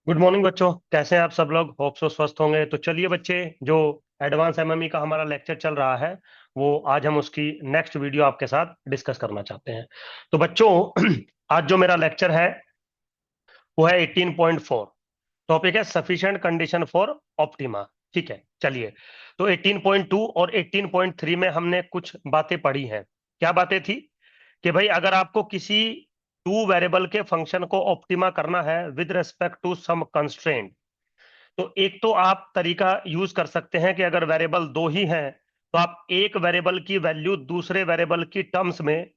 Good morning बच्चों, कैसे हैं आप सब लोग। होप सो स्वस्थ होंगे। तो चलिए बच्चे, जो एडवांस एमएमई का हमारा लेक्चर चल रहा है वो आज हम उसकी नेक्स्ट वीडियो आपके साथ डिस्कस करना चाहते हैं। तो बच्चों आज जो मेरा लेक्चर है वो है 18.4। टॉपिक है सफिशिएंट कंडीशन फॉर ऑप्टिमा। ठीक है, चलिए। तो 18.2 और 18.3 में हमने कुछ बातें पढ़ी हैं। क्या बातें थी कि भाई अगर आपको किसी टू वेरिएबल के फंक्शन को ऑप्टिमा करना है with respect to some constraint, तो एक तो आप तरीका यूज कर सकते हैं कि अगर वेरिएबल दो ही हैं तो आप एक वेरिएबल की वैल्यू दूसरे वेरिएबल की टर्म्स में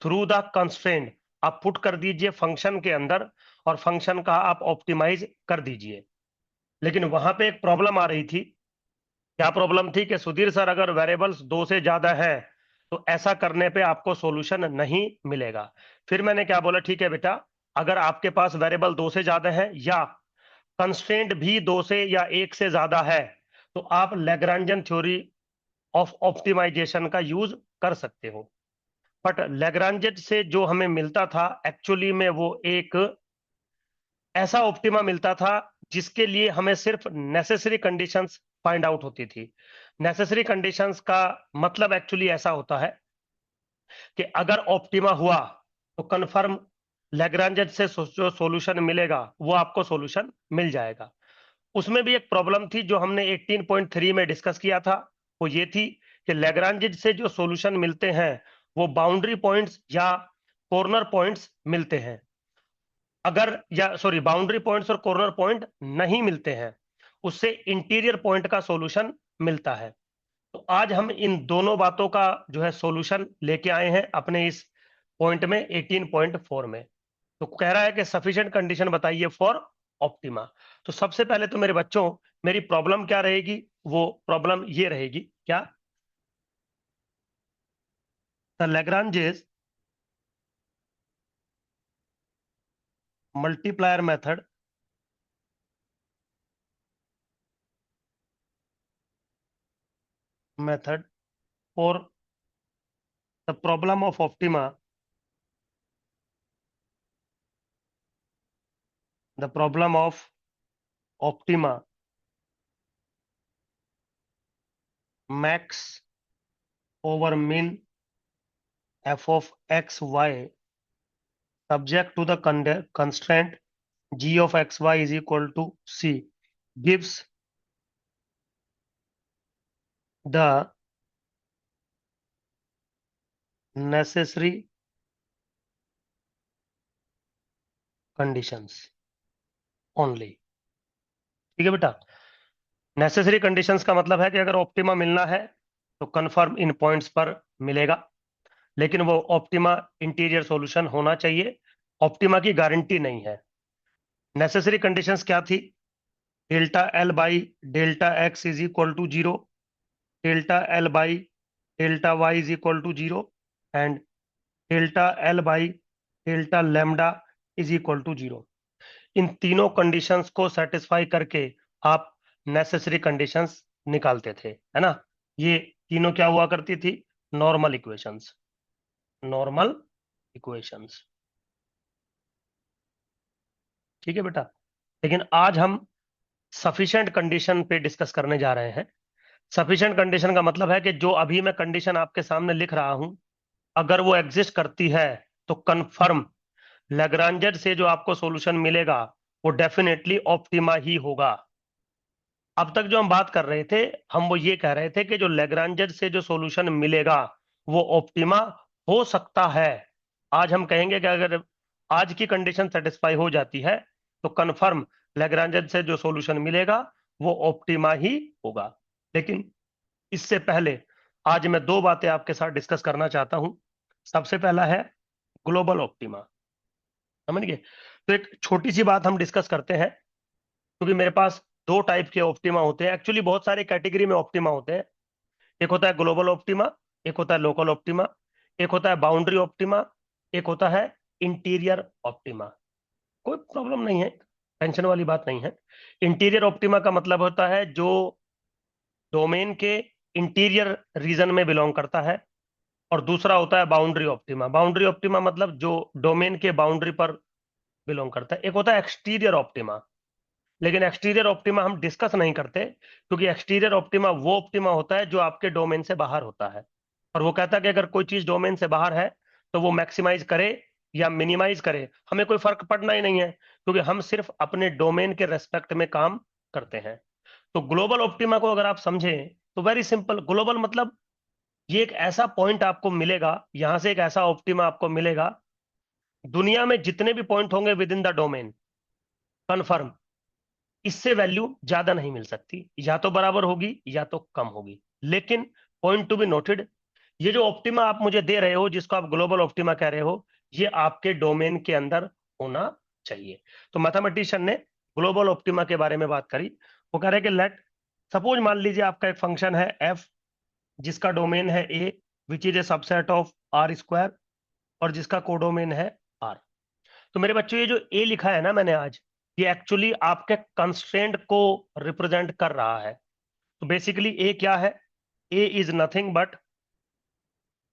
थ्रू द कंस्ट्रेंट आप पुट कर दीजिए फंक्शन के अंदर, और फंक्शन का आप ऑप्टिमाइज कर दीजिए। लेकिन वहां पे एक प्रॉब्लम आ रही थी। क्या प्रॉब्लम थी कि सुधीर सर, अगर वेरिएबल्स दो से ज्यादा है तो ऐसा करने पे आपको सॉल्यूशन नहीं मिलेगा। फिर मैंने क्या बोला, ठीक है बेटा, अगर आपके पास वेरिएबल दो से ज्यादा है या कंस्ट्रेंट भी दो से या एक से ज्यादा है तो आप लैग्रांजन थ्योरी ऑफ ऑप्टिमाइजेशन का यूज कर सकते हो। बट लैग्रांजन से जो हमें मिलता था एक्चुअली में वो एक ऐसा ऑप्टिमा मिलता था जिसके लिए हमें सिर्फ नेसेसरी कंडीशंस फाइंड आउट होती थी। नेसेसरी कंडीशंस का मतलब एक्चुअली ऐसा होता है कि अगर ऑप्टिमा हुआ तो कंफर्म लैग्रांजन से जो सॉल्यूशन मिलेगा वो आपको सॉल्यूशन मिल जाएगा। उसमें भी एक प्रॉब्लम थी जो हमने 18.3 में डिस्कस किया था। वो ये थी कि लैग्रांज से जो सॉल्यूशन मिलते हैं वो बाउंड्री पॉइंट्स या कॉर्नर पॉइंट्स मिलते हैं। अगर या सॉरी बाउंड्री पॉइंट्स और कॉर्नर पॉइंट नहीं मिलते हैं, उससे इंटीरियर पॉइंट का सॉल्यूशन मिलता है। तो आज हम इन दोनों बातों का जो है सॉल्यूशन लेके आए हैं अपने इस पॉइंट में 18.4 में। तो कह रहा है कि सफिशिएंट कंडीशन बताइए फॉर ऑप्टिमा। तो सबसे पहले तो मेरे बच्चों, मेरी प्रॉब्लम क्या रहेगी, वो प्रॉब्लम ये रहेगी क्या, the Lagrange's multiplier method for the problem of optima, the problem of optima max over min f of x y subject to the constraint g of xy is equal to c gives the necessary conditions only। ठीक है बेटा, necessary conditions का मतलब है कि अगर optima मिलना है तो कंफर्म इन पॉइंट्स पर मिलेगा, लेकिन वो ऑप्टिमा इंटीरियर सॉल्यूशन होना चाहिए। ऑप्टिमा की गारंटी नहीं है। नेसेसरी कंडीशंस क्या थी, delta l by delta x is equal to zero, delta l by delta y is equal to zero, and delta l by delta lambda is equal to zero. इन तीनों conditions को satisfy करके आप necessary conditions निकालते थे, है ना। ये तीनों क्या हुआ करती थी, नॉर्मल इक्वेशंस, नॉर्मल इक्वेशंस। ठीक है बेटा, लेकिन आज हम सफिशिएंट कंडीशन पे डिस्कस करने जा रहे हैं। सफिशिएंट कंडीशन का मतलब है कि जो अभी मैं कंडीशन आपके सामने लिख रहा हूं, अगर वो एग्जिस्ट करती है तो कंफर्म लैग्रांजन से जो आपको सॉल्यूशन मिलेगा वो डेफिनेटली ऑप्टिमा ही होगा। अब तक जो हम बात कर रहे थे, हम वो ये कह रहे थे कि जो लैग्रांजन से जो सॉल्यूशन मिलेगा वो ऑप्टिमा हो सकता है। आज हम कहेंगे कि अगर आज की कंडीशन सेटिस्फाई हो जाती है तो कंफर्म लैग्रांजन से जो सॉल्यूशन मिलेगा वो ऑप्टिमा ही होगा। लेकिन इससे पहले आज मैं दो बातें आपके साथ डिस्कस करना चाहता हूं। सबसे पहला है ग्लोबल ऑप्टिमा, समझ गए। तो एक छोटी सी बात हम डिस्कस करते हैं, क्योंकि मेरे पास दो टाइप के ऑप्टिमा होते हैं। एक्चुअली बहुत सारे कैटेगरी में ऑप्टिमा होते हैं। एक होता है ग्लोबल ऑप्टिमा, एक होता है लोकल ऑप्टिमा, एक होता है बाउंड्री ऑप्टिमा, एक होता है इंटीरियर ऑप्टिमा। कोई प्रॉब्लम नहीं है, टेंशन वाली बात नहीं है। इंटीरियर ऑप्टिमा का मतलब होता है जो डोमेन के इंटीरियर रीजन में बिलोंग करता है, और दूसरा होता है बाउंड्री ऑप्टिमा। बाउंड्री ऑप्टिमा मतलब जो डोमेन के बाउंड्री पर बिलोंग करता है। एक होता है एक्सटीरियर ऑप्टिमा। लेकिन एक्सटीरियर ऑप्टिमा हम डिस्कस नहीं करते, क्योंकि एक्सटीरियर ऑप्टिमा वो ऑप्टिमा होता है जो आपके डोमेन से बाहर होता है, और वो कहता है कि अगर कोई चीज डोमेन से बाहर है तो वो मैक्सिमाइज करे या मिनिमाइज करे, हमें कोई फर्क पड़ना ही नहीं है, क्योंकि हम सिर्फ अपने डोमेन के रेस्पेक्ट में काम करते हैं। तो ग्लोबल ऑप्टिमा को अगर आप समझें तो वेरी सिंपल, ग्लोबल मतलब ये एक ऐसा पॉइंट आपको मिलेगा, यहां से एक ऐसा ऑप्टिमा आपको मिलेगा, दुनिया में जितने भी पॉइंट होंगे with in the domain, confirm, इससे वैल्यू ज्यादा नहीं मिल सकती, या तो बराबर होगी या तो कम होगी। लेकिन पॉइंट टू बी नोटेड, ये जो ऑप्टिमा आप मुझे दे रहे हो, जिसको आप ग्लोबल ऑप्टिमा कह रहे हो, ये आपके डोमेन के अंदर होना चाहिए। तो मैथमेटिशियन ने ग्लोबल ऑप्टिमा के बारे में बात करी। वो कह रहे हैं कि लेट सपोज, मान लीजिए आपका एक फंक्शन है एफ, जिसका डोमेन है a, which is a subset of r square, और जिसका कोडोमेन है आर। तो मेरे बच्चों, ये जो ए लिखा है ना मैंने आज, ये एक्चुअली आपके कंस्ट्रेंट को रिप्रेजेंट कर रहा है। तो बेसिकली ए क्या है? A is nothing but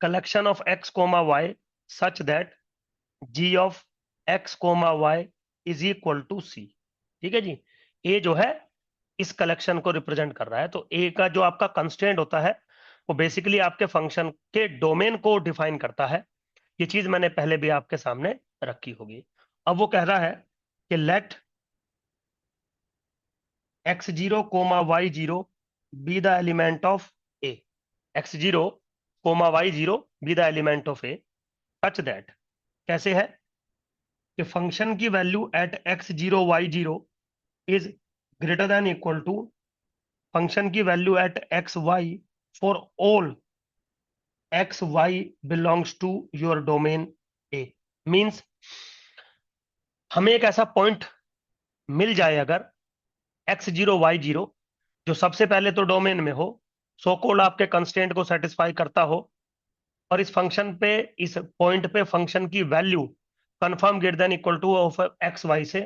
collection of x comma y such that g of x comma y is equal to c. ठीक है जी, ए जो है इस कलेक्शन को रिप्रेजेंट कर रहा है। तो ए का जो आपका कंस्ट्रेंट होता है, वो बेसिकली आपके फंक्शन के डोमेन को डिफाइन करता है। ये चीज मैंने पहले भी आपके सामने रखी होगी। अब वो कह रहा है कि let x0 comma y0 be the element of a, x0 comma y0 be the element of a such that, कैसे है कि फंक्शन की value at x0 y0 is greater than equal to function की value at x Y for all x Y belongs to your domain a. Means हमें एक ऐसा point मिल जाए अगर x0 y0 जो सबसे पहले तो डोमेन में हो, सो कॉल्ड आपके कंस्ट्रेंट को सेटिस्फाई करता हो, और इस फंक्शन पे, इस पॉइंट पे फंक्शन की value confirm greater than equal to of x y से,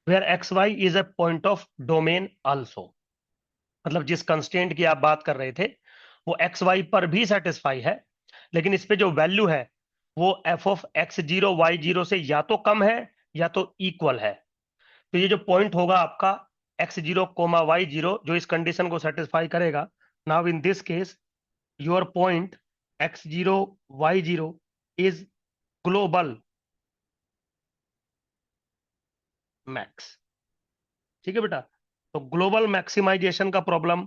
where x Y is a point of domain also. मतलब जिस कंस्ट्रेंट की आप बात कर रहे थे वो एक्स वाई पर भी सेटिस्फाई है, लेकिन इस पे जो वैल्यू है वो एफ ऑफ x0 y0 से या तो कम है या तो इक्वल है। तो ये जो पॉइंट होगा आपका x0 कोमा y0 जो इस कंडीशन को सेटिस्फाई करेगा, now in this case your point x0 y0 is global max. ठीक है बेटा, तो ग्लोबल मैक्सिमाइजेशन का प्रॉब्लम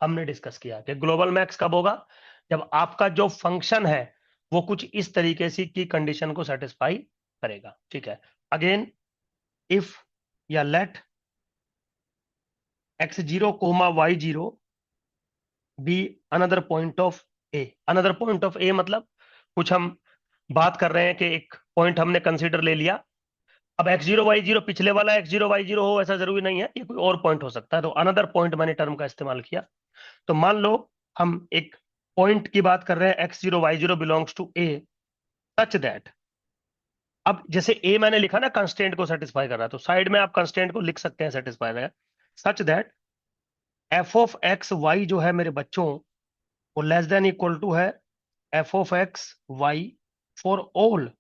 हमने डिस्कस किया कि ग्लोबल मैक्स कब होगा, जब आपका जो फंक्शन है वो कुछ इस तरीके से की कंडीशन को सेटिस्फाई करेगा। ठीक है, अगेन इफ या let x0 comma y0 be another point of a. Another point of a मतलब कुछ हम बात कर रहे हैं कि एक पॉइंट हमने कंसीडर ले लिया। अब x0 y0 पिछले वाला x0 y0 हो ऐसा जरूरी नहीं है, ये कोई और पॉइंट हो सकता है। तो अनदर पॉइंट मैंने टर्म का इस्तेमाल किया। तो मान लो हम एक पॉइंट की बात कर रहे हैं x0 y0 belongs to A such that, अब जैसे ए मैंने लिखा ना कंस्ट्रेंट को सेटिस्फाई कर रहा है, तो साइड में आप कंस्ट्रेंट को लिख सकते हैं सेटिस्फाई है, such that F of x Y जो है मेरे बच्चों वो लेस देन इक्वल टू है F of x Y for all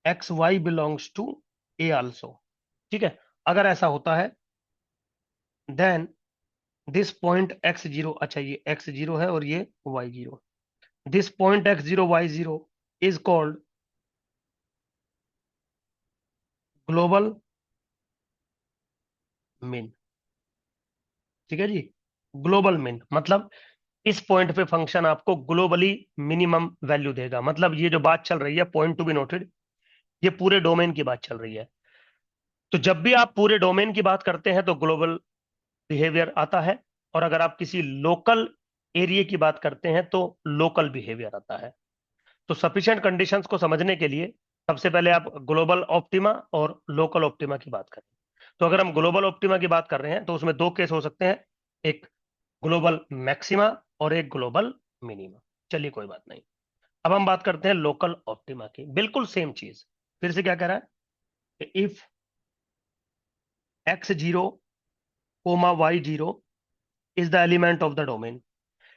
x Y belongs to A also. ठीक है, अगर ऐसा होता है देन दिस पॉइंट x0, अच्छा ये x0 है और ये y0, this point x0 y0 is called global mean. ठीक है जी, ग्लोबल मीन मतलब इस पॉइंट पे फंक्शन आपको ग्लोबली मिनिमम वैल्यू देगा। मतलब ये जो बात चल रही है, पॉइंट टू बी नोटेड, ये पूरे डोमेन की बात चल रही है। तो जब भी आप पूरे डोमेन की बात करते हैं तो ग्लोबल बिहेवियर आता है, और अगर आप किसी लोकल एरिया की बात करते हैं तो लोकल बिहेवियर आता है। तो सफिशिएंट कंडीशंस को समझने के लिए सबसे पहले आप ग्लोबल ऑप्टिमा और लोकल ऑप्टिमा की बात करें। तो अगर हम ग्लोबल ऑप्टिमा की बात कर रहे हैं तो उसमें दो केस हो सकते हैं, एक ग्लोबल मैक्सिमा और एक ग्लोबल मिनिमा। चलिए कोई बात नहीं, अब हम बात करते हैं लोकल ऑप्टिमा की। बिल्कुल सेम चीज, फिर से क्या कह रहा है, if x0 comma y0 is the element of the domain,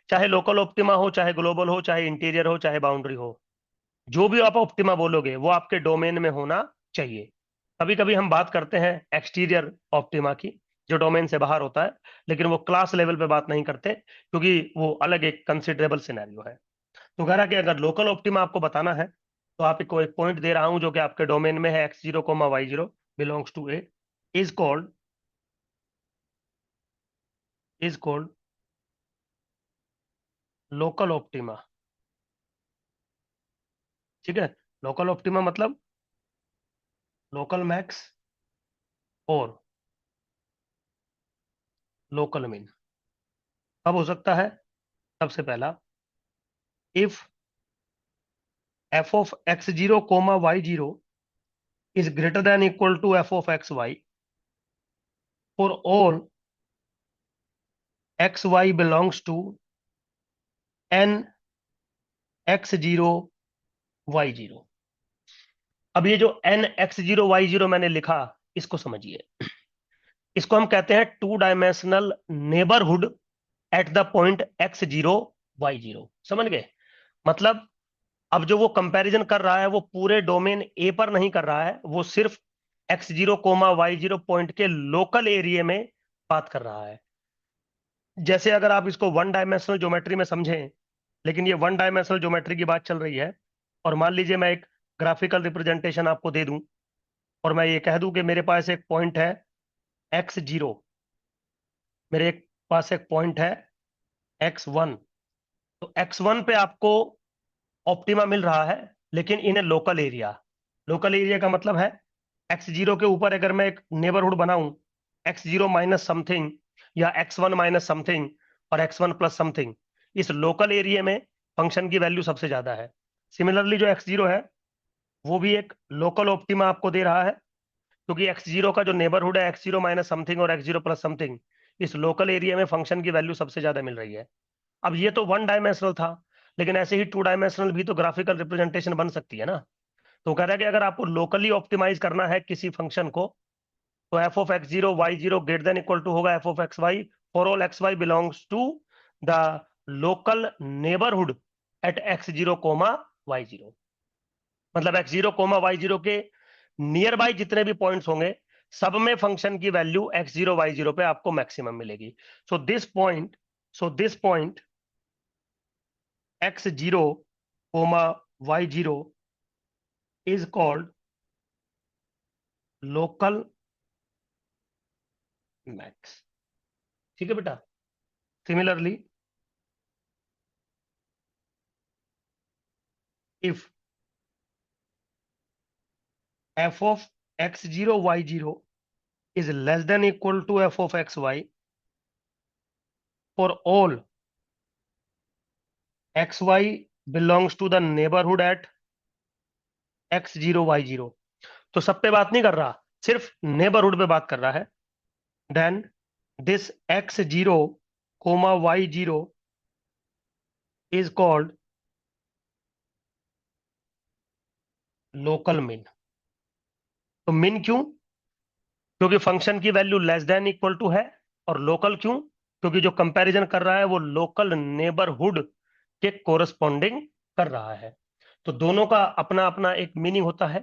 चाहे लोकल ऑप्टिमा हो, चाहे ग्लोबल हो, चाहे इंटीरियर हो, चाहे बाउंड्री हो, जो भी आप ऑप्टिमा बोलोगे वो आपके डोमेन में होना चाहिए। कभी कभी हम बात करते हैं एक्सटीरियर ऑप्टिमा की, जो डोमेन से बाहर होता है, लेकिन वो क्लास लेवल पे बात नहीं करते, क्योंकि वो अलग एक कंसिडरेबल सिनेरियो है। तो कह रहा कि अगर लोकल ऑप्टिमा आपको बताना है, तो आपको एक पॉइंट दे रहा हूं जो कि आपके डोमेन में है, x0, y0 belongs to A, is called local optima. ठीक है, लोकल ऑप्टिमा मतलब लोकल मैक्स और लोकल मिन। कब हो सकता है? सबसे पहला, if f of x0 y0 is greater than equal to f of xy for all xy belongs to n x0 y0। अब ये जो n x0 y0 मैंने लिखा, इसको समझिए। इसको हम कहते हैं two dimensional neighbourhood at the point x0 y0। समझ गए? मतलब अब जो वो कंपैरिजन कर रहा है, वो पूरे डोमेन ए पर नहीं कर रहा है, वो सिर्फ x0 y0 पॉइंट के लोकल एरिया में बात कर रहा है। जैसे अगर आप इसको वन डायमेंशनल ज्योमेट्री में समझें, लेकिन ये वन डायमेंशनल ज्योमेट्री की बात चल रही है, और मान लीजिए मैं एक ग्राफिकल रिप्रेजेंटेशन आपको दे दूं, और मैं ये कह दूं कि मेरे पास एक पॉइंट है x0, मेरे एक पास एक पॉइंट है x1। तो x1 पे आपको ऑप्टिमा मिल रहा है, लेकिन in a local area. Local area का मतलब है x0 के ऊपर अगर मैं एक नेबरहुड बनाऊं, x0 माइनस समथिंग या x1 माइनस समथिंग और x1 प्लस समथिंग, इस लोकल एरिया में फंक्शन की वैल्यू सबसे ज्यादा है। सिमिलरली जो x0 है, वो भी एक लोकल ऑप्टिमा आपको दे रहा है, क्योंकि x0 का जो नेबरहुड है x0 माइनस समथिंग और x0 प्लस समथिंग, इस लोकल एरिया में फंक्शन की वैल्यू सबसे ज्यादा मिल रही है। अब ये तो वन डायमेंशनल था, लेकिन ऐसे ही टू डायमेंशनल भी तो ग्राफिकल रिप्रेजेंटेशन बन सकती है ना। तो कह रहा है कि अगर आपको लोकली ऑप्टिमाइज करना है किसी फंक्शन को, तो f of x0 y0 greater than equal to होगा f of xy for all xy belongs to the local neighbourhood at x0 y0। मतलब x0 y0 के नियर बाई जितने भी पॉइंट्स होंगे, सब में फंक्शन की वैल्यू x0 y0 पे आपको मैक्सिमम मिलेगी। So this point x0 y0 is called local max। ठीक है बेटा। Similarly, if f of x0 y0 is less than equal to f of xy for all xy belongs to the neighborhood at x0 y0, तो सब पे बात नहीं कर रहा, सिर्फ नेबरहुड पे बात कर रहा है। Then this x0 y0 is called local min. तो मिन क्यों? क्योंकि फंक्शन की value less than equal to है। और लोकल क्यों? क्योंकि जो कंपैरिजन कर रहा है वो लोकल नेबरहुड के कोरस्पॉन्डिंग कर रहा है। तो दोनों का अपना अपना एक मीनिंग होता है।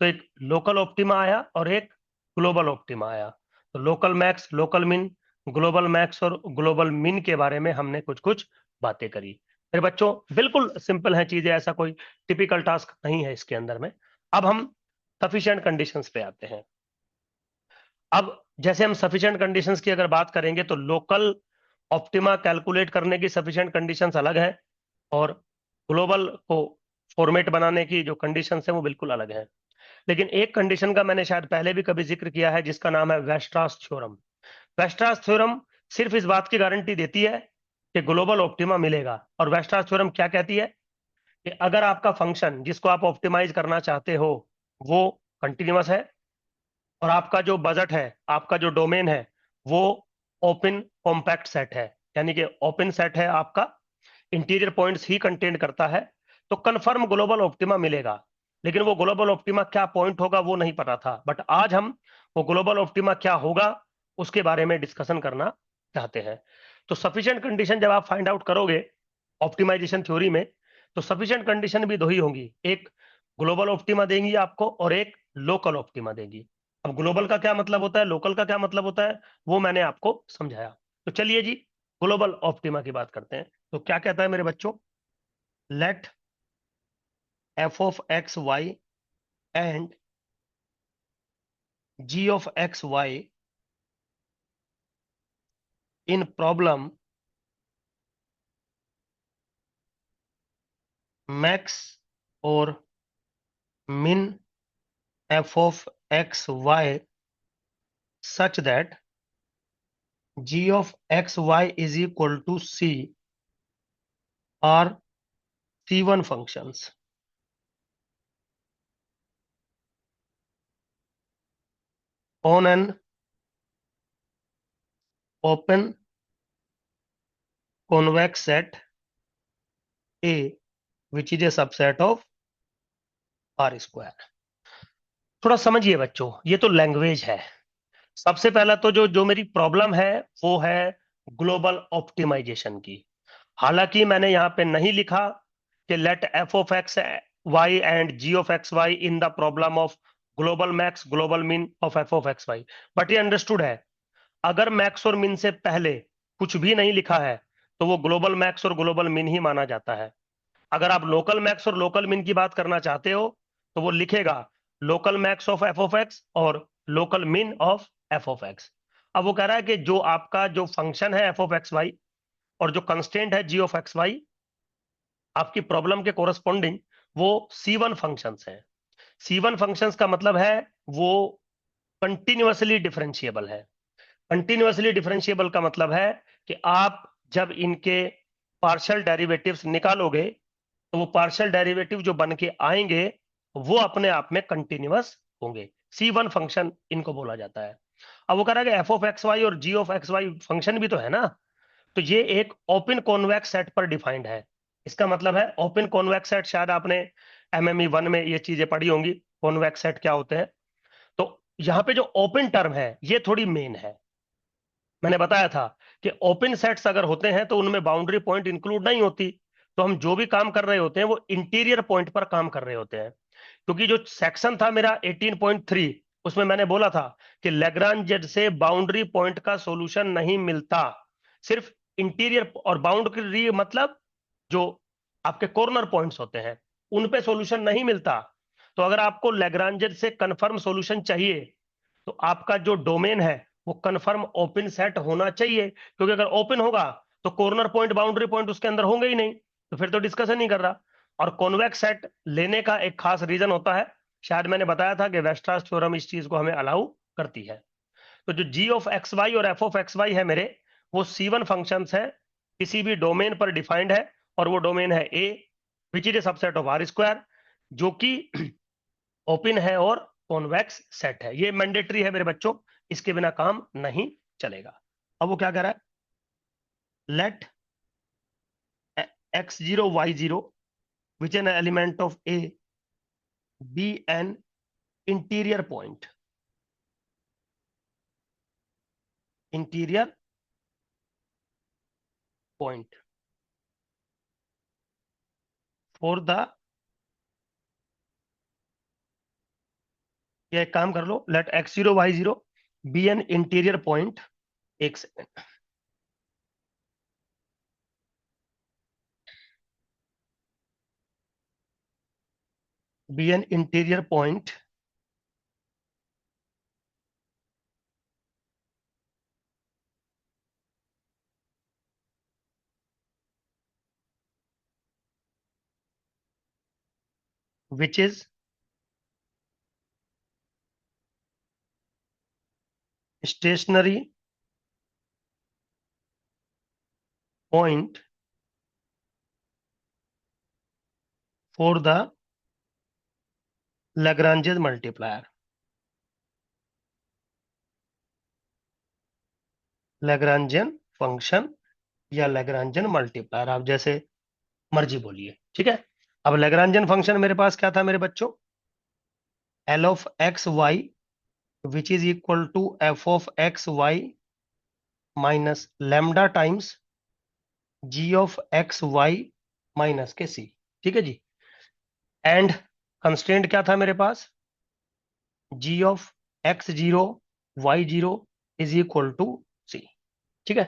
तो एक लोकल ऑप्टिमा आया और एक ग्लोबल ऑप्टिमा आया। तो लोकल मैक्स, लोकल मिन, ग्लोबल मैक्स और ग्लोबल मिन के बारे में हमने कुछ कुछ बातें करी। मेरे बच्चों, बिल्कुल सिंपल है चीजें, ऐसा कोई टिपिकल टास्क नहीं है इसके अंदर में। अब हम सफिशिएंट कंडीशंस पे आते हैं। अब जैसे हम सफिशिएंट कंडीशंस की अगर बात करेंगे, तो लोकल ऑप्टिमा कैलकुलेट करने की सफिशिएंट कंडीशंस अलग है, और ग्लोबल को फॉर्मेट बनाने की जो कंडीशंस है वो बिल्कुल अलग है। लेकिन एक कंडीशन का मैंने शायद पहले भी कभी जिक्र किया है, जिसका नाम है वेस्ट्रास थ्योरम। वेस्ट्रास थ्योरम सिर्फ इस बात की गारंटी देती है कि ग्लोबल ऑप्टिमा मिलेगा। और वेस्ट्रास थ्योरम क्या कहती है? कि अगर आपका फंक्शन जिसको आप ऑप्टिमाइज करना चाहते हो वो कंटिन्यूअस है, और आपका जो बजट है, आपका जो डोमेन है, वो ओपन कॉम्पैक्ट सेट है, यानी कि ओपन सेट है आपका, इंटीरियर पॉइंट्स ही कंटेन करता है, तो कंफर्म ग्लोबल ऑप्टिमा मिलेगा। लेकिन वो ग्लोबल ऑप्टिमा क्या पॉइंट होगा वो नहीं पता था, बट आज हम वो ग्लोबल ऑप्टिमा क्या होगा उसके बारे में डिस्कशन करना चाहते हैं। तो सफिशिएंट कंडीशन जब आप फाइंड आउट करोगे ऑप्टिमाइजेशन थ्योरी में, तो सफिशिएंट कंडीशन भी दो ही होंगी, एक ग्लोबल ऑप्टिमा देंगी आपको और एक लोकल ऑप्टिमा देंगी। अब ग्लोबल का क्या मतलब होता है, लोकल का क्या मतलब होता है, वो मैंने आपको समझाया। तो चलिए जी, ग्लोबल ऑप्टिमा की बात करते हैं। तो क्या कहता है मेरे बच्चों, let F of x Y and ji of x Y in problem max और min f of x y such that g of x y is equal to c are c1 functions on an open convex set A which is a subset of R square। थोड़ा समझिए बच्चों, ये तो language है। सबसे पहला तो जो जो मेरी प्रॉब्लम है वो है ग्लोबल ऑप्टिमाइजेशन की। हालांकि मैंने यहां पे नहीं लिखा कि let F of x Y and ji of x Y in the problem of global max global min of F of x Y, but ये अंडरस्टूड है। अगर मैक्स और मिन से पहले कुछ भी नहीं लिखा है तो वो ग्लोबल मैक्स और ग्लोबल मिन ही माना जाता है। अगर आप लोकल मैक्स और लोकल मिन की बात करना चाहते हो तो वो लिखेगा local max of F of x और लोकल मिन ऑफ एफ ऑफ एक्स। अब वो कह रहा है कि जो आपका जो फंक्शन है एफ ऑफ एक्स वाई और जो कंस्टेंट है जी ऑफ एक्स वाई, आपकी प्रॉब्लम के कोरस्पॉन्डिंग वो C1 फंक्शंस हैं। C1 फंक्शंस का मतलब है वो कंटिन्यूअसली डिफरेंशिएबल है। कंटिन्यूअसली डिफरेंशिएबल का मतलब है कि आप जब इनके पार्शियल डेरिवेटिव्स निकालोगे तो वो पार्शियल डेरिवेटिव जो बन के आएंगे वो अपने आप में कंटिन्यूअस होंगे। C1 फंक्शन इनको बोला जाता है। अब वो कह रहा है कि एफ ऑफ एक्स वाई और जी ऑफ एक्स वाई फंक्शन भी तो है ना, तो ये एक ओपन कॉन्वेक्स सेट पर डिफाइंड है। इसका मतलब है ओपन कॉन्वेक्स सेट, शायद आपने एमएमई 1 में ये चीजें पढ़ी होंगी, कॉन्वेक्स सेट क्या होते हैं। तो यहाँ पे जो ओपन टर्म है ये थोड़ी मेन है। मैंने बताया था कि ओपन सेट्स अगर होते हैं तो उनमें बाउंड्री पॉइंट इंक्लूड नहीं होती, तो हम जो भी काम कर रहे होते हैं वो इंटीरियर पॉइंट पर काम कर रहे होते हैं। क्योंकि जो सेक्शन था मेरा 18.3, उसमें मैंने बोला था कि लैग्रांज से बाउंड्री पॉइंट का सॉल्यूशन नहीं मिलता, सिर्फ इंटीरियर और बाउंड्री मतलब जो आपके कॉर्नर पॉइंट्स होते हैं उन पे सॉल्यूशन नहीं मिलता। तो अगर आपको लैग्रांज से कंफर्म सॉल्यूशन चाहिए तो आपका जो डोमेन है वो कंफर्म ओपन सेट होना चाहिए, क्योंकि अगर ओपन होगा तो कॉर्नर पॉइंट बाउंड्री पॉइंट उसके अंदर होंगे ही नहीं, तो फिर तो डिस्कशन नहीं कर रहा। और कॉन्वेक्स सेट लेने का एक खास रीजन होता है, शायद मैंने बताया था कि वेस्टर्स थ्योरम इस चीज को हमें अलाउ करती है। तो जो जी ऑफ एक्स वाई और एफ ऑफ एक्स वाई है मेरे, वो C1 फंक्शंस है, किसी भी डोमेन पर डिफाइंड है, और वो डोमेन है a which is a subset of r square, जो कि ओपन है और कॉन्वेक्स सेट है। ये मैंडेटरी है मेरे बच्चों, इसके बिना काम नहीं चलेगा। अब वो क्या कह रहा है, let x0 y0 which an element of a be an interior point, interior point for the, ये एक काम कर लो, let x0 y0 be an interior point, एक second, be an interior point which is stationary point for the Lagrange's multiplier, Lagrangian function या Lagrangian multiplier, आप जैसे मर्जी बोलिए, ठीक है। अब लैग्रांजियन फंक्शन मेरे पास क्या था मेरे बच्चों, L of x Y which is equal to F of x Y minus lambda times G of x Y minus K C, ठीक है जी। एंड कंस्ट्रेंट क्या था मेरे पास, g of x0 y0 is equal to c. ठीक है,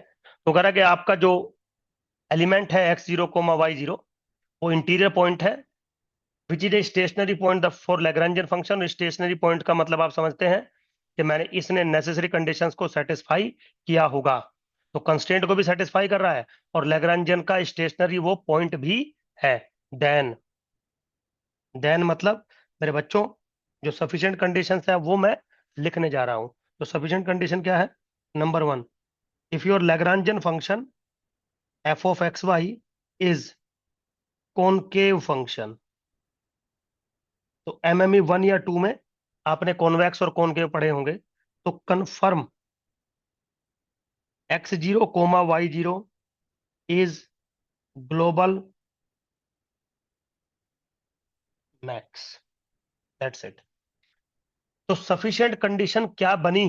तो कह रहा है कि आपका जो एलिमेंट है x0 कोमा y0 वो इंटीरियर पॉइंट है विच is a stationary point for Lagrangian function. Stationary point का मतलब आप समझते हैं कि मैंने इसने नेसेसरी कंडीशंस को सेटिस्फाई किया होगा, तो कंस्ट्रेंट को भी सेटिस्फाई कर रहा है और लैग्रेंजियन का स्टेशनरी वो पॉइंट भी है। देन मतलब मेरे बच्चों जो सफिशिएंट कंडीशंस है वो मैं लिखने जा रहा हूं। तो सफिशिएंट कंडीशन क्या है? Number one, if your Lagrangian function F of x Y is concave function. तो एमएमई 1 या 2 में आपने कॉन्वेक्स और कॉनकेव पढ़े होंगे, तो confirm x0 comma y0 is global max. That's it. तो सफिशिएंट कंडीशन क्या बनी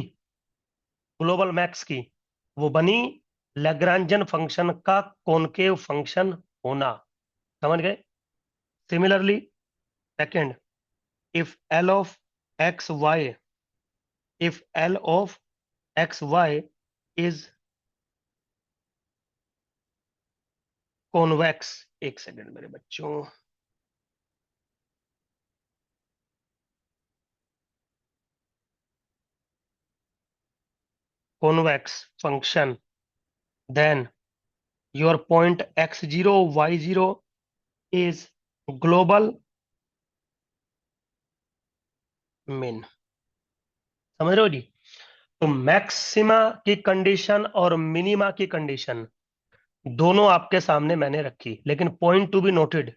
ग्लोबल मैक्स की? वो बनी लैग्रांजन फंक्शन का कॉनकेव फंक्शन होना। समझ गए? Similarly second, if L of x Y if L of x Y is convex. एक सेकंड मेरे बच्चों, convex function, then your point x0 y0 is global mean। समझ रहे हो जी? तो मैक्सिमा की कंडीशन और मिनिमा की कंडीशन दोनों आपके सामने मैंने रखी, लेकिन point to be noted,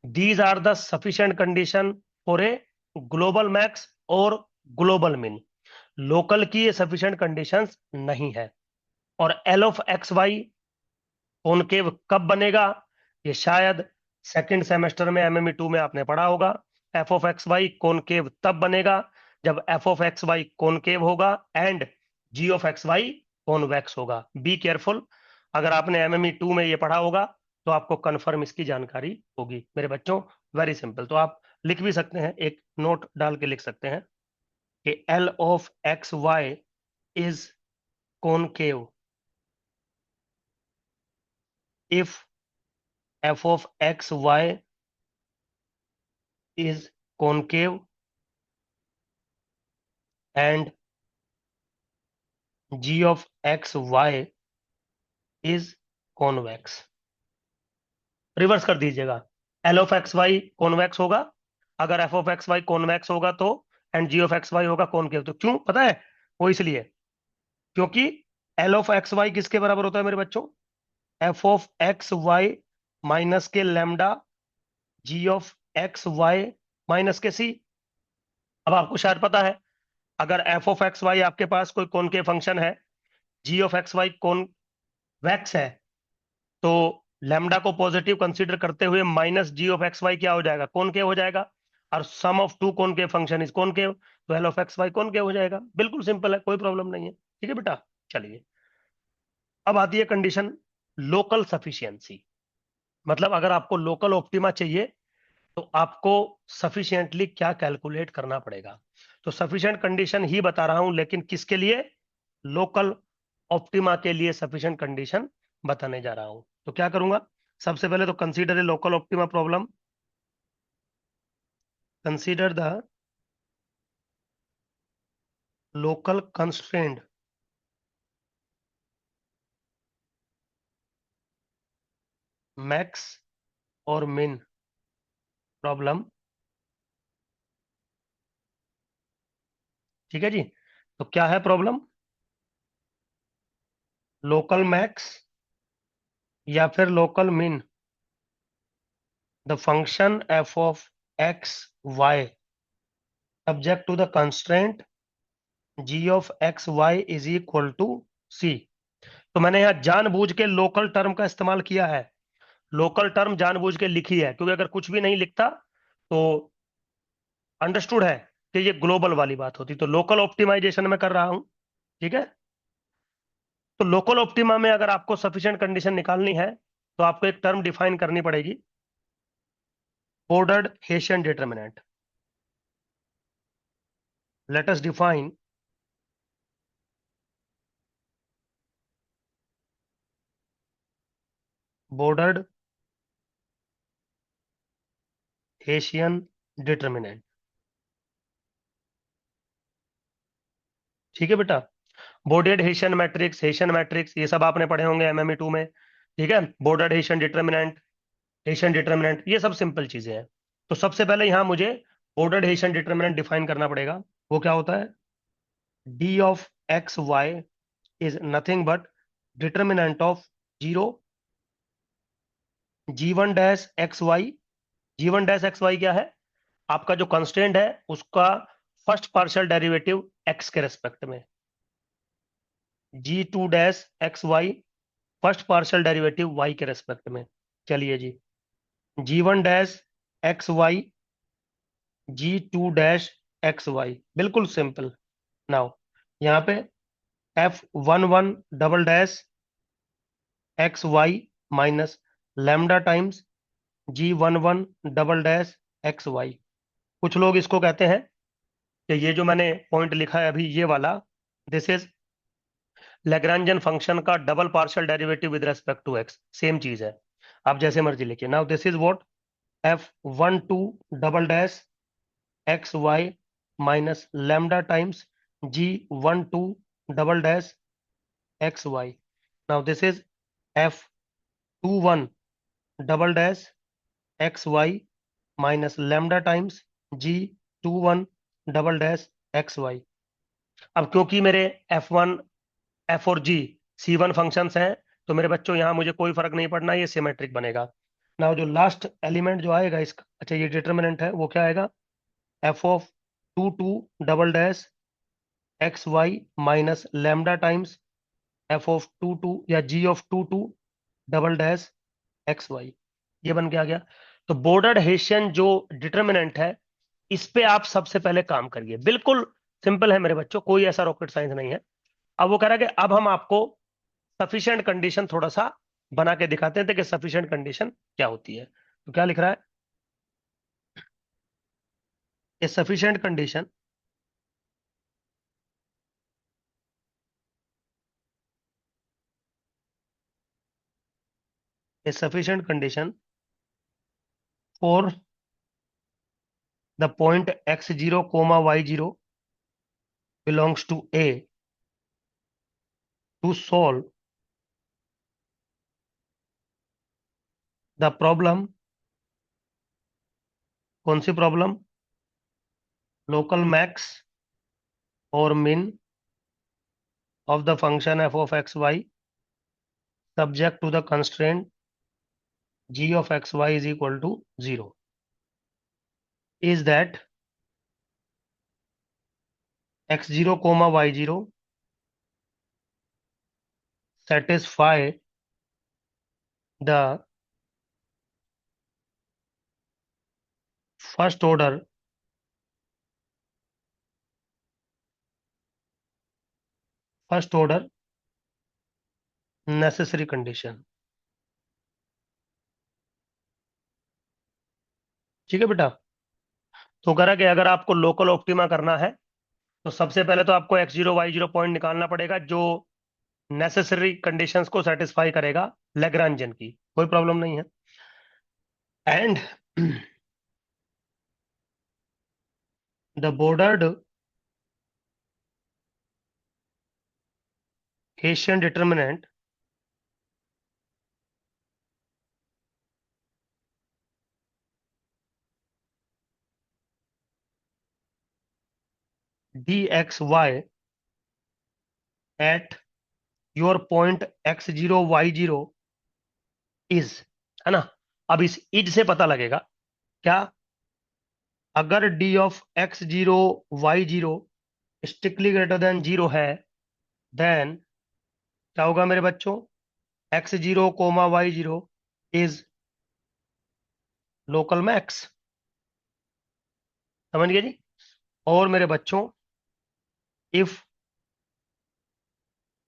these are the sufficient condition for a global max और ग्लोबल मिन। लोकल की ये सफिशिएंट कंडीशंस नहीं है। और L of x Y concave कब बनेगा? ये शायद सेकंड सेमेस्टर में एमएमई 2 में आपने पढ़ा होगा। F of x Y concave तब बनेगा जब f of x Y concave होगा and ji of x Y convex होगा। बी केयरफुल, अगर आपने एमएमई 2 में ये पढ़ा होगा तो आपको कन्फर्म इसकी जानकारी होगी मेरे बच्चों। वेरी सिंपल, तो आप लिख भी सकते हैं, एक नोट डाल के लिख सकते हैं कि L of x Y is concave if f of x y is concave and g of x y is convex। Reverse कर दीजिएगा, L of x Y convex होगा अगर F of x Y convex होगा तो, and ji of x Y होगा concave. तो क्यों पता है? वो इसलिए क्योंकि एल ऑफ एक्स वाई किसके बराबर होता है मेरे बच्चों? F of x Y minus K lambda G of x Y minus K C. अब आपको शायद पता है, अगर एफ ऑफ एक्स वाई आपके पास कोई कॉनकेव फंक्शन है, g of x Y convex है, तो लैम्डा को पॉजिटिव कंसीडर करते हुए minus g of x y क्या हो जाएगा? कॉनकेव हो जाएगा। और sum of two concave function is concave, तो l of x Y concave हो जाएगा। बिल्कुल सिंपल है, कोई प्रॉब्लम नहीं है। ठीक है बेटा, चलिए अब आती है कंडीशन लोकल सफिशियंसी। मतलब अगर आपको लोकल ऑप्टिमा चाहिए तो आपको सफिशिएंटली क्या कैलकुलेट करना पड़ेगा। तो सफिशिएंट कंडीशन ही बता रहा हूं, लेकिन किसके लिए? लोकल ऑप्टिमा के लिए सफिशिएंट कंडीशन बताने जा रहा हूं। तो क्या करूंगा? सबसे पहले तो consider a local optima problem. Consider the local constraint max और मिन प्रॉब्लम। ठीक है जी, तो क्या है प्रॉब्लम? लोकल मैक्स या फिर local min the function F of x y subject to the constraint g of x Y is equal to c. तो मैंने यहां जानबूझ के लोकल टर्म का इस्तेमाल किया है, लोकल टर्म जानबूझ के लिखी है, क्योंकि अगर कुछ भी नहीं लिखता तो अंडरस्टूड है कि ये ग्लोबल वाली बात होती। तो लोकल ऑप्टिमाइजेशन में कर रहा हूं। ठीक है, तो लोकल ऑप्टिमा में अगर आपको सफिशिएंट कंडीशन निकालनी है तो आपको एक टर्म डिफाइन करनी पड़ेगी, bordered Hessian determinant. let us define bordered Hessian determinant। ठीक है बेटा, बॉर्डर्ड हेशियन मैट्रिक्स ये सब आपने पढ़े होंगे एमएमई 2 में। ठीक है, बॉर्डर्ड हेशियन डिटर्मिनेंट ये सब सिंपल चीजें हैं। तो सबसे पहले यहां मुझे बॉर्डर्ड हेशियन डिटर्मिनेंट डिफाइन करना पड़ेगा। वो क्या होता है? D of x Y is nothing but determinant of zero g one dash x y. G one dash x y क्या है? आपका जो कंस्टेंट है उसका फर्स्ट पार्शियल डेरिवेटिव एक्स के रेस्पेक्ट में, g two dash x y first partial derivative y के respect में। चलिए जी, g one dash x y g two dash x y, बिल्कुल सिंपल। नाउ यहाँ पे f one one double dash x Y minus lambda times जी one one double dash x y. कुछ लोग इसको कहते हैं कि ये जो मैंने पॉइंट लिखा है अभी ये वाला, दिस इज लैग्रैन्जियन फंक्शन का double partial derivative with respect to X, same चीज है। आप जैसे मर्जी लिखिए। Now this is what F one two double dash x Y minus lambda times ji one two double dash x Y. Now this is F two one double dash x Y minus lambda times G two one double dash x Y. अब क्योंकि मेरे F one F और जी सी one function हैं, तो मेरे बच्चों यहाँ मुझे कोई फर्क नहीं पड़ना, ये सिमेट्रिक बनेगा। ना जो लास्ट एलिमेंट जो आएगा इसका, अच्छा ये डिटर्मिनेंट है, वो क्या आएगा? F of two two double dash x Y minus lambda times f of two two या g of two two double dash x y. ये बन के आ गया। तो बॉर्डर्ड हेशियन जो डिटर्मिनेंट है, इस पे आप सबसे पहले काम करिए। बिल्कुल सिंपल है मेरे बच्चों, कोई ऐसा रॉकेट साइंस नहीं है। अब वो कह रहा है कि अब हम आपको सफिशिएंट कंडीशन थोड़ा सा बना के दिखाते हैं कि सफिशिएंट कंडीशन क्या होती है। तो क्या लिख रहा है? A sufficient condition a sufficient condition for the point x zero comma Y zero belongs to a to solve the problem. कौन सी प्रॉब्लम? लोकल मैक्स और min of the function F of x y subject to the constraint g of x y is equal to 0 is that x0 comma y0 satisfy the first order necessary condition। ठीक है बेटा। तो कह रहा कि अगर आपको लोकल ऑप्टिमा करना है तो सबसे पहले तो आपको x0 y0 पॉइंट निकालना पड़ेगा जो नेसेसरी कंडीशंस को सेटिस्फाई करेगा लैग्रांजियन की, कोई प्रॉब्लम नहीं है। And the bordered Hessian determinant dxy at your point x0 y0 is, है ना? अब इस इज से पता लगेगा क्या, अगर D of X zero Y zero strictly greater than zero है, देन क्या होगा मेरे बच्चों? X zero comma Y zero is local max. समझ गए जी? और मेरे बच्चों, if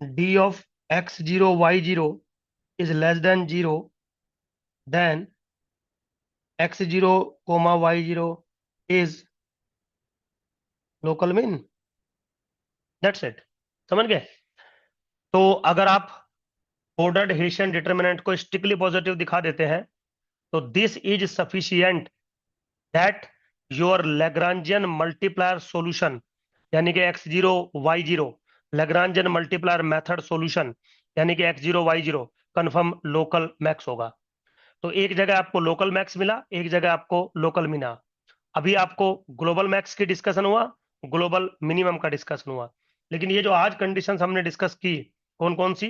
D of X zero Y zero is less than zero, then X zero comma Y zero is local min, that's it, समझ गए। तो अगर आप बॉर्डर्ड हेसियन डिटर्मिनेंट को स्ट्रिक्टली पॉजिटिव दिखा देते हैं, तो this is sufficient that your Lagrangian multiplier solution, यानी कि x0 y0 Lagrangian multiplier method solution, यानी कि x0 y0 confirm local max होगा। तो एक जगह आपको लोकल मैक्स मिला, एक जगह आपको लोकल मिना। अभी आपको ग्लोबल मैक्स की डिस्कशन हुआ, ग्लोबल मिनिमम का डिस्कशन हुआ। लेकिन ये जो आज कंडीशंस हमने डिस्कस की, कौन कौन सी?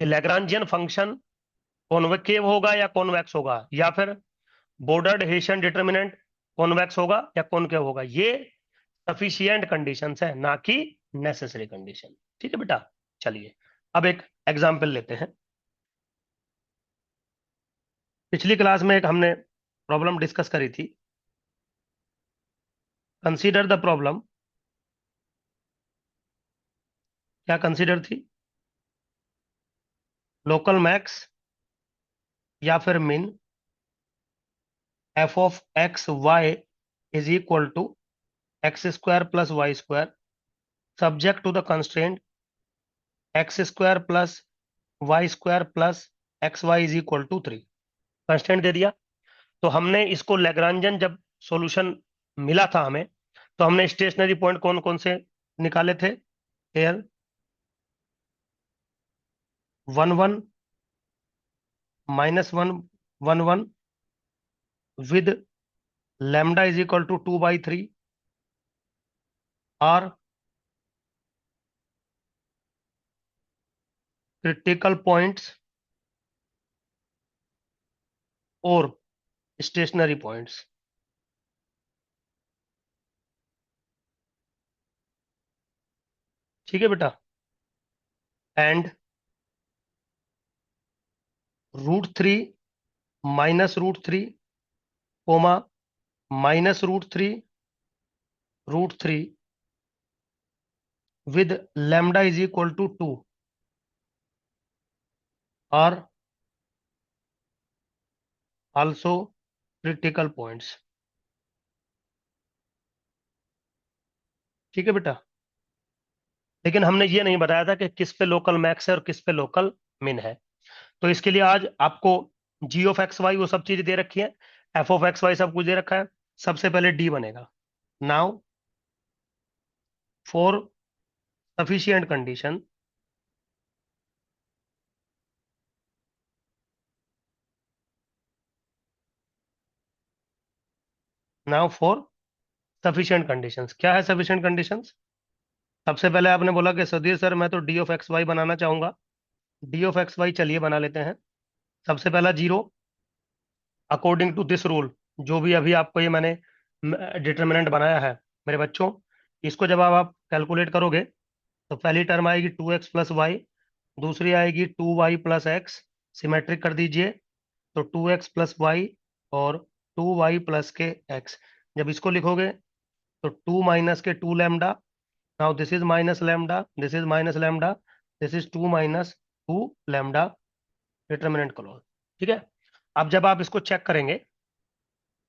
लैग्रांजियन फंक्शन कॉन्वेकेव होगा या कॉन्वेक्स होगा, या फिर बॉर्डर्ड हेसियन डिटर्मिनेंट कॉन्वेक्स होगा या कॉनकेव होगा। ये सफिशिएंट कंडीशंस है, ना कि नेसेसरी कंडीशन। ठीक है बेटा, चलिए अब एक एग्जांपल लेते हैं। पिछली क्लास में एक हमने प्रॉब्लम डिस्कस करी थी। कंसीडर द प्रॉब्लम, क्या कंसीडर थी? लोकल मैक्स या फिर min f of x Y is equal to x square plus y square subject to the constraint x square plus y square plus x Y is equal to 3। Constant दे दिया। तो हमने इसको लैग्रांजन जब solution मिला था हमें, तो हमने स्टेशनरी पॉइंट कौन कौन से निकाले थे? एयर 1 1 -1 1 1 with lambda is equal to 2/3 और क्रिटिकल पॉइंट्स और स्टेशनरी पॉइंट्स। ठीक है बेटा। And √3 -√3 comma -√3 with lambda is equal to 2 और also critical points। ठीक है बेटा। लेकिन हमने ये नहीं बताया था कि किस पे लोकल मैक्स है और किस पे लोकल मिन है। तो इसके लिए आज आपको जी ऑफ एक्स वाई वो सब चीज दे रखी है, एफ ऑफ एक्स वाई सब कुछ दे रखा है। सबसे पहले डी बनेगा। Now for sufficient condition, now for sufficient conditions. क्या है सफिशिएंट कंडीशंस? सबसे पहले आपने बोला कि सुधीर सर मैं तो डी ऑफ एक्स वाई बनाना चाहूंगा। डी ऑफ एक्स वाई चलिए बना लेते हैं। सबसे पहला zero, according to this rule, जो भी अभी आपको ये मैंने डिटर्मिनेंट बनाया है मेरे बच्चों, इसको जब आप कैलकुलेट करोगे तो पहली टर्म आएगी 2x + y, दूसरी आएगी 2y + x। सिमेट्रिक कर दीजिए, तो 2x + y और 2y + जब इसको लिखोगे तो 2 माइनस के 2 lambda, now this is minus lambda, this is minus lambda, this is 2 - 2 lambda, determinant close. ठीक है। अब जब आप इसको चेक करेंगे,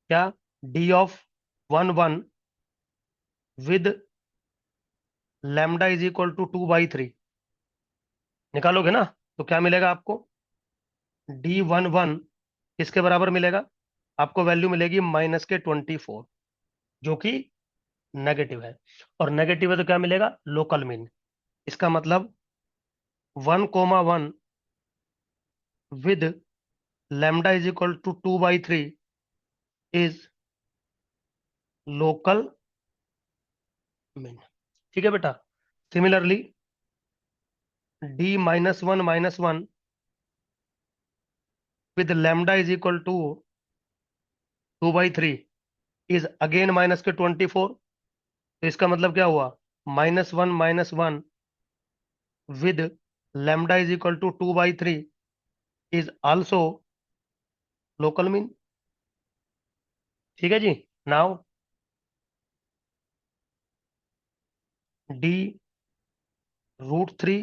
क्या D of 1 1 with lambda is equal to 2/3 निकालोगे ना, तो क्या मिलेगा आपको? D11 किसके बराबर मिलेगा? आपको वैल्यू मिलेगी -24, जो कि नेगेटिव है। और नेगेटिव है तो क्या मिलेगा? Local min. इसका मतलब 1 1 with lambda is equal to 2/3 is local min. ठीक है बेटा। Similarly D -1 - 1 with lambda is equal to 2/3 is again -24। तो इसका मतलब क्या हुआ? -1 - 1 with lambda is equal to 2/3 is also local min. ठीक है जी। नाउ डी √3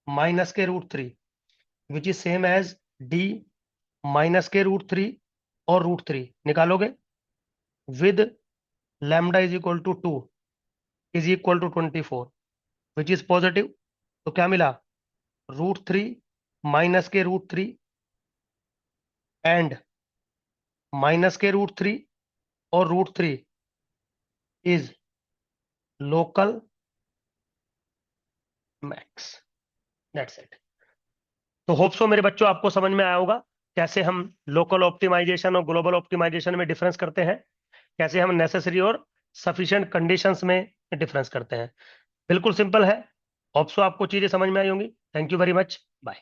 माइनस के √3 which is same as D minus के √3 और √3 निकालोगे with lambda is equal to 2 is equal to 24 which is positive. तो क्या मिला, √3 माइनस के √3 एंड माइनस के √3 और √3 is local max. That's it. तो होप सो मेरे बच्चों आपको समझ में आया होगा कैसे हम लोकल ऑप्टिमाइजेशन और ग्लोबल ऑप्टिमाइजेशन में डिफरेंस करते हैं, कैसे हम नेसेसरी और सफिशिएंट कंडीशंस में डिफरेंस करते हैं। बिल्कुल सिंपल है। होप सो आपको चीजें समझ में आई होंगी। Thank you very much. Bye.